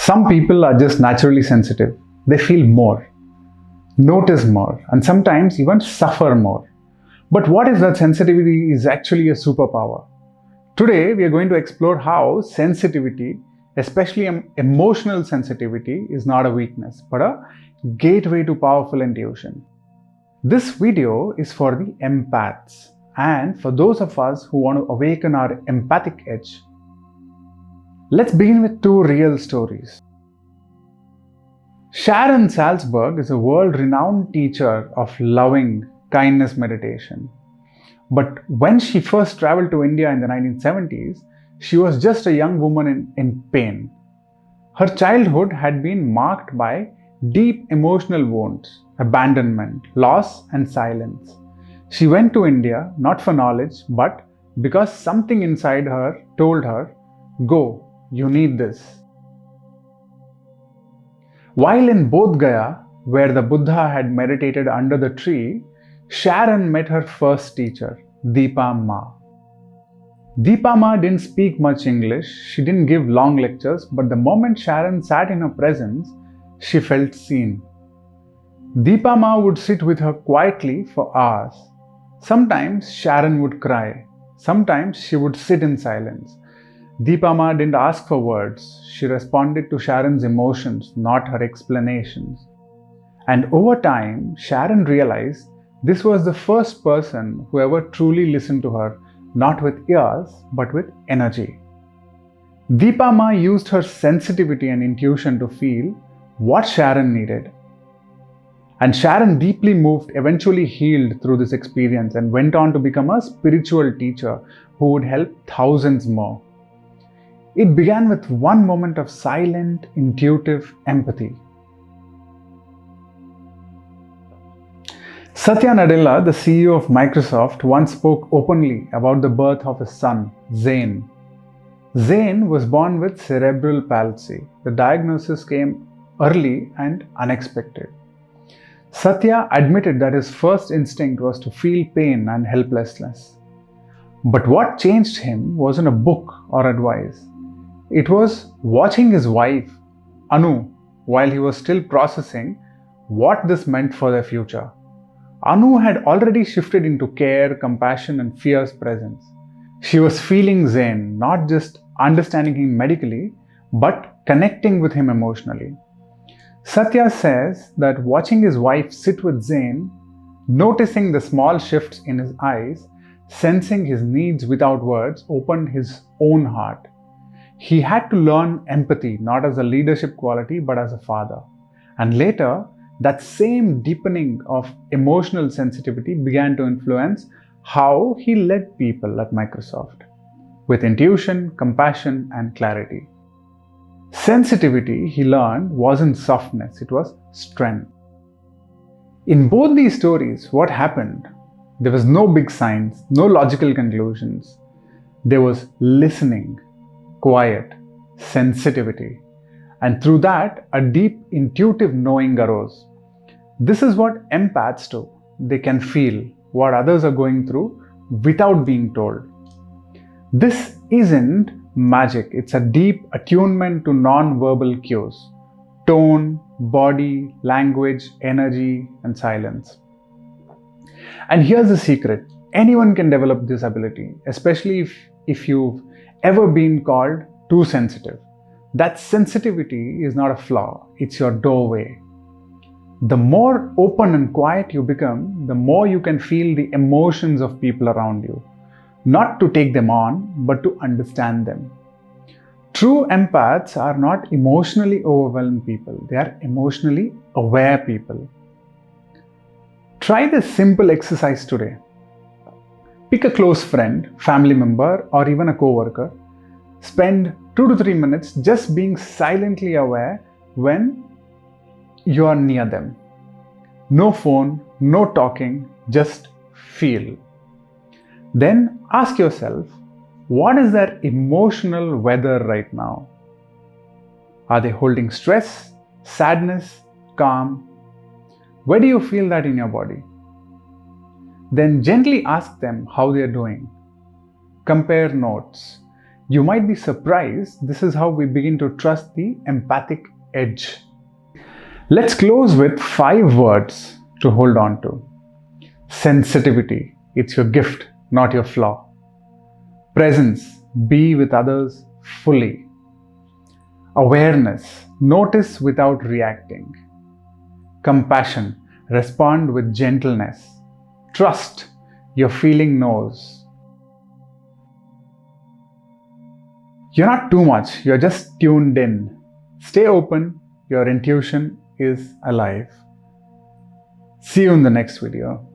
Some people are just naturally sensitive. They feel more, notice more, and sometimes even suffer more. But what if that sensitivity is actually a superpower? Today, we are going to explore how sensitivity, especially emotional sensitivity, is not a weakness, but a gateway to powerful intuition. This video is for the empaths and for those of us who want to awaken our empathic edge. Let's begin with two real stories. Sharon Salzberg is a world-renowned teacher of loving kindness meditation. But when she first traveled to India in the 1970s, she was just a young woman in pain. Her childhood had been marked by deep emotional wounds, abandonment, loss, and silence. She went to India not for knowledge, but because something inside her told her, "Go, you need this." While in Bodh Gaya, where the Buddha had meditated under the tree, Sharon met her first teacher, Deepa Ma. Deepa Ma didn't speak much English, she didn't give long lectures, but the moment Sharon sat in her presence, she felt seen. Deepa Ma would sit with her quietly for hours. Sometimes Sharon would cry, sometimes she would sit in silence. Deepa Ma didn't ask for words, she responded to Sharon's emotions, not her explanations. And over time, Sharon realized this was the first person who ever truly listened to her, not with ears, but with energy. Deepa Ma used her sensitivity and intuition to feel what Sharon needed. And Sharon, deeply moved, eventually healed through this experience and went on to become a spiritual teacher who would help thousands more. It began with one moment of silent, intuitive empathy. Satya Nadella, the CEO of Microsoft, once spoke openly about the birth of his son, Zane. Zane was born with cerebral palsy. The diagnosis came early and unexpected. Satya admitted that his first instinct was to feel pain and helplessness. But what changed him wasn't a book or advice. It was watching his wife, Anu, while he was still processing what this meant for their future. Anu had already shifted into care, compassion, and fierce presence. She was feeling Zain, not just understanding him medically, but connecting with him emotionally. Satya says that watching his wife sit with Zain, noticing the small shifts in his eyes, sensing his needs without words, opened his own heart. He had to learn empathy, not as a leadership quality, but as a father. And later, that same deepening of emotional sensitivity began to influence how he led people at Microsoft, with intuition, compassion, and clarity. Sensitivity, he learned, wasn't softness, it was strength. In both these stories, what happened? There was no big science, no logical conclusions. There was listening, quiet, sensitivity. And through that, a deep intuitive knowing arose. This is what empaths do. They can feel what others are going through without being told. This isn't magic. It's a deep attunement to non-verbal cues. Tone, body, language, energy, and silence. And here's the secret. Anyone can develop this ability, especially if you've ever been called too sensitive. That sensitivity is not a flaw, it's your doorway. The more open and quiet you become, the more you can feel the emotions of people around you. Not to take them on, but to understand them. True empaths are not emotionally overwhelmed people, they are emotionally aware people. Try this simple exercise today. Pick a close friend, family member, or even a coworker. Spend 2 to 3 minutes just being silently aware when you are near them. No phone, no talking, just feel. Then ask yourself, what is their emotional weather right now? Are they holding stress, sadness, calm? Where do you feel that in your body? Then gently ask them how they are doing. Compare notes. You might be surprised, this is how we begin to trust the empathic edge. Let's close with 5 words to hold on to. Sensitivity, it's your gift, not your flaw. Presence, be with others fully. Awareness, notice without reacting. Compassion, respond with gentleness. Trust, your feeling knows. You're not too much, you're just tuned in. Stay open, your intuition is alive. See you in the next video.